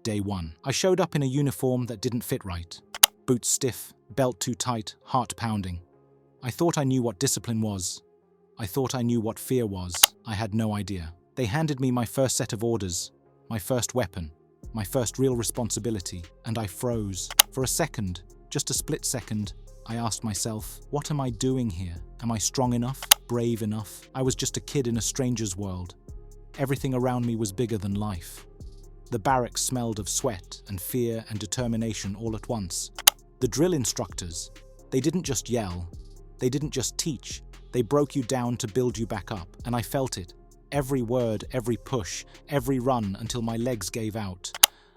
Day 1. I showed up in a uniform that didn't fit right. Boots stiff, belt too tight, heart pounding. I thought I knew what discipline was. I thought I knew what fear was. I had no idea. They handed me my first set of orders, my first weapon, my first real responsibility, and I froze. For a second, just a split second, I asked myself, what am I doing here? Am I strong enough? Brave enough? I was just a kid in a stranger's world. Everything around me was bigger than life. The barracks smelled of sweat and fear and determination all at once. The drill instructors, they didn't just yell. They didn't just teach. They broke you down to build you back up, and I felt it. Every word, every push, every run until my legs gave out.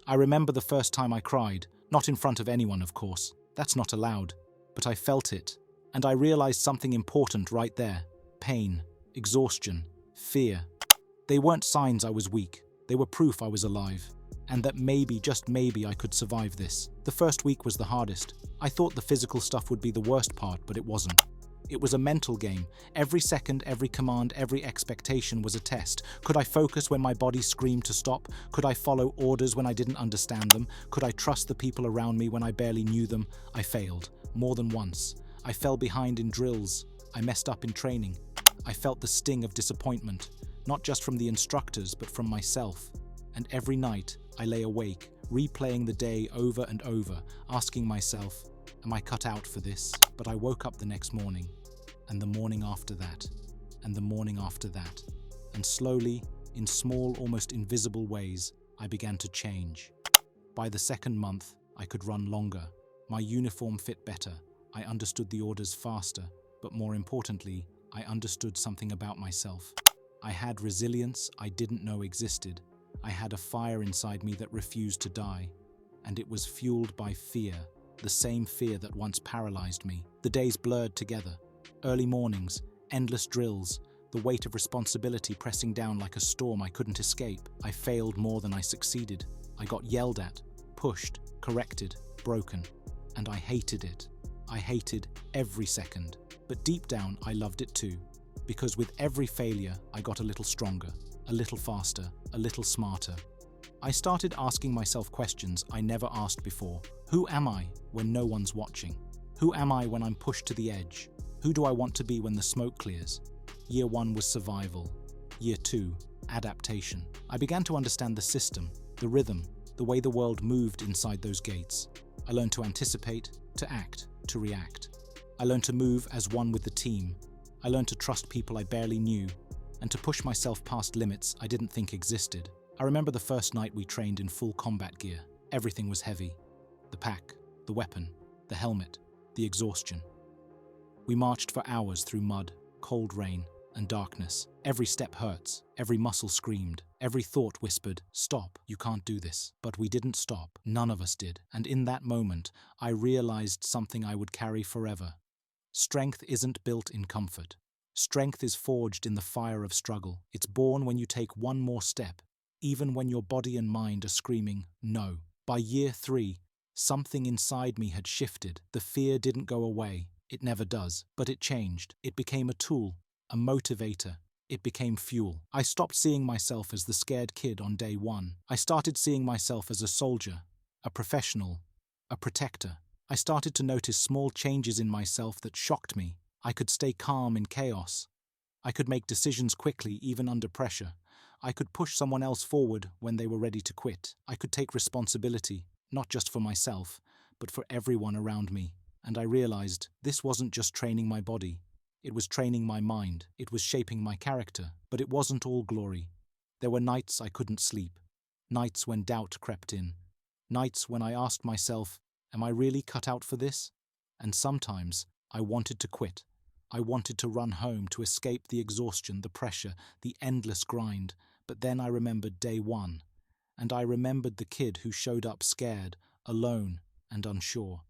I remember the first time I cried, not in front of anyone, of course. That's not allowed. But I felt it, and I realized something important right there. Pain, exhaustion, fear. They weren't signs I was weak. They were proof I was alive, and that maybe, just maybe, I could survive this. The first week was the hardest. I thought the physical stuff would be the worst part, but it wasn't. It was a mental game. Every second, every command, every expectation was a test. Could I focus when my body screamed to stop? Could I follow orders when I didn't understand them? Could I trust the people around me when I barely knew them? I failed. More than once. I fell behind in drills. I messed up in training. I felt the sting of disappointment, not just from the instructors, but from myself. And every night, I lay awake, replaying the day over and over, asking myself, am I cut out for this? But I woke up the next morning, and the morning after that, and the morning after that. And slowly, in small, almost invisible ways, I began to change. By the second month, I could run longer. My uniform fit better. I understood the orders faster, but more importantly, I understood something about myself. I had resilience I didn't know existed. I had a fire inside me that refused to die, and it was fueled by fear, the same fear that once paralyzed me. The days blurred together. Early mornings, endless drills, the weight of responsibility pressing down like a storm I couldn't escape. I failed more than I succeeded. I got yelled at, pushed, corrected, broken. And I hated it. I hated every second. But deep down, I loved it too. Because with every failure, I got a little stronger, a little faster, a little smarter. I started asking myself questions I never asked before. Who am I when no one's watching? Who am I when I'm pushed to the edge? Who do I want to be when the smoke clears? Year 1 was survival. Year 2, adaptation. I began to understand the system, the rhythm, the way the world moved inside those gates. I learned to anticipate, to act, to react. I learned to move as one with the team. I learned to trust people I barely knew, and to push myself past limits I didn't think existed. I remember the first night we trained in full combat gear. Everything was heavy. The pack, the weapon, the helmet, the exhaustion. We marched for hours through mud, cold rain, and darkness. Every step hurts, every muscle screamed, every thought whispered, "Stop, you can't do this." But we didn't stop. None of us did. And in that moment, I realized something I would carry forever. Strength isn't built in comfort. Strength is forged in the fire of struggle. It's born when you take one more step, even when your body and mind are screaming, "No." By year 3, something inside me had shifted. The fear didn't go away. It never does. But it changed. It became a tool, a motivator. It became fuel. I stopped seeing myself as the scared kid on day 1. I started seeing myself as a soldier, a professional, a protector. I started to notice small changes in myself that shocked me. I could stay calm in chaos. I could make decisions quickly, even under pressure. I could push someone else forward when they were ready to quit. I could take responsibility, not just for myself, but for everyone around me. And I realized this wasn't just training my body. It was training my mind. It was shaping my character. But it wasn't all glory. There were nights I couldn't sleep. Nights when doubt crept in. Nights when I asked myself, am I really cut out for this? And sometimes I wanted to quit. I wanted to run home to escape the exhaustion, the pressure, the endless grind. But then I remembered day 1. And I remembered the kid who showed up scared, alone, and unsure.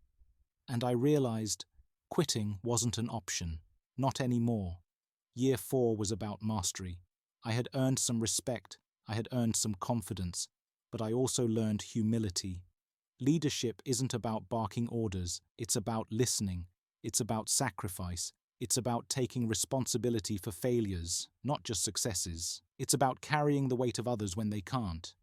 And I realized quitting wasn't an option. Not anymore. Year 4 was about mastery. I had earned some respect, I had earned some confidence, but I also learned humility. Leadership isn't about barking orders, it's about listening, it's about sacrifice, it's about taking responsibility for failures, not just successes. It's about carrying the weight of others when they can't.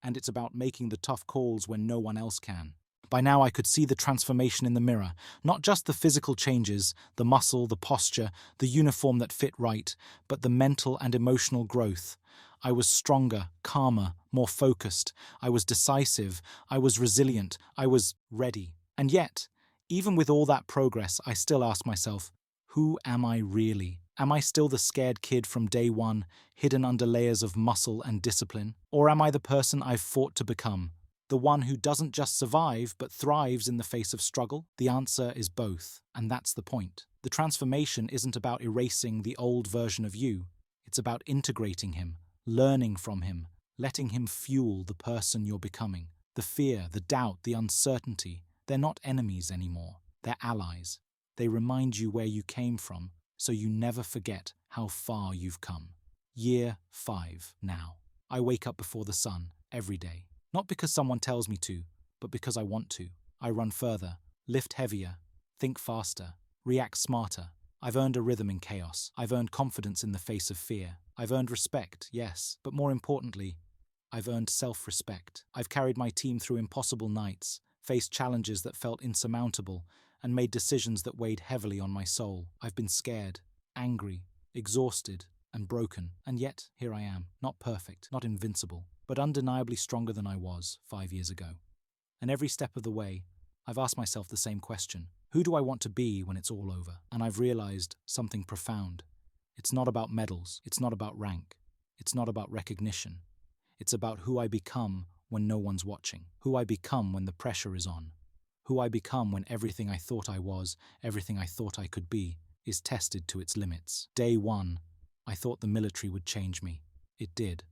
and it's about making the tough calls when no one else can. By now I could see the transformation in the mirror, not just the physical changes, the muscle, the posture, the uniform that fit right, but the mental and emotional growth. I was stronger, calmer, more focused. I was decisive. I was resilient. I was ready. And yet, even with all that progress, I still ask myself, who am I really? Am I still the scared kid from day one, hidden under layers of muscle and discipline? Or am I the person I've fought to become? The one who doesn't just survive, but thrives in the face of struggle? The answer is both, and that's the point. The transformation isn't about erasing the old version of you. It's about integrating him, learning from him, letting him fuel the person you're becoming. The fear, the doubt, the uncertainty, they're not enemies anymore. They're allies. They remind you where you came from, so you never forget how far you've come. Year 5 now. I wake up before the sun every day. Not because someone tells me to, but because I want to. I run further, lift heavier, think faster, react smarter. I've earned a rhythm in chaos. I've earned confidence in the face of fear. I've earned respect, yes, but more importantly, I've earned self-respect. I've carried my team through impossible nights, faced challenges that felt insurmountable, and made decisions that weighed heavily on my soul. I've been scared, angry, exhausted, and broken, and yet here I am, not perfect, not invincible, but undeniably stronger than I was 5 years ago. And every step of the way, I've asked myself the same question. Who do I want to be when it's all over? And I've realized something profound. It's not about medals, it's not about rank, it's not about recognition. It's about who I become when no one's watching, who I become when the pressure is on, who I become when everything I thought I was, everything I thought I could be, is tested to its limits. Day 1, I thought the military would change me. It did.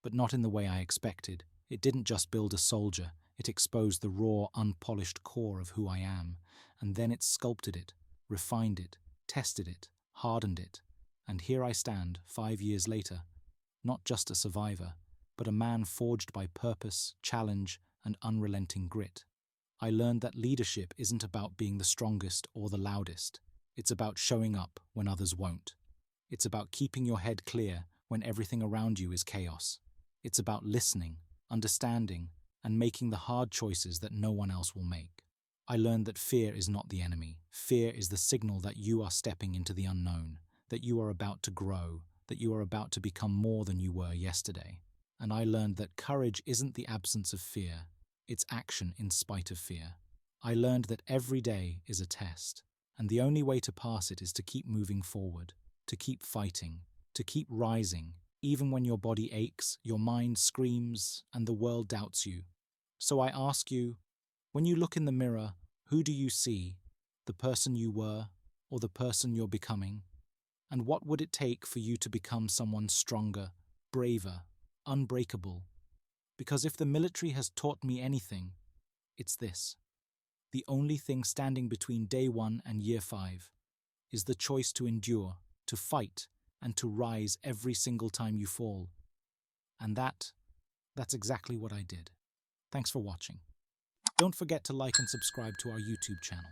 But not in the way I expected. It didn't just build a soldier, it exposed the raw, unpolished core of who I am, and then it sculpted it, refined it, tested it, hardened it. And here I stand, 5 years later, not just a survivor, but a man forged by purpose, challenge, and unrelenting grit. I learned that leadership isn't about being the strongest or the loudest. It's about showing up when others won't. It's about keeping your head clear when everything around you is chaos. It's about listening, understanding, and making the hard choices that no one else will make. I learned that fear is not the enemy. Fear is the signal that you are stepping into the unknown, that you are about to grow, that you are about to become more than you were yesterday. And I learned that courage isn't the absence of fear, it's action in spite of fear. I learned that every day is a test, and the only way to pass it is to keep moving forward, to keep fighting, to keep rising, even when your body aches, your mind screams, and the world doubts you. So I ask you, when you look in the mirror, who do you see? The person you were, or the person you're becoming? And what would it take for you to become someone stronger, braver, unbreakable? Because if the military has taught me anything, it's this. The only thing standing between day 1 and year 5 is the choice to endure, to fight, and to rise every single time you fall. And that's exactly what I did. Thanks for watching. Don't forget to like and subscribe to our YouTube channel.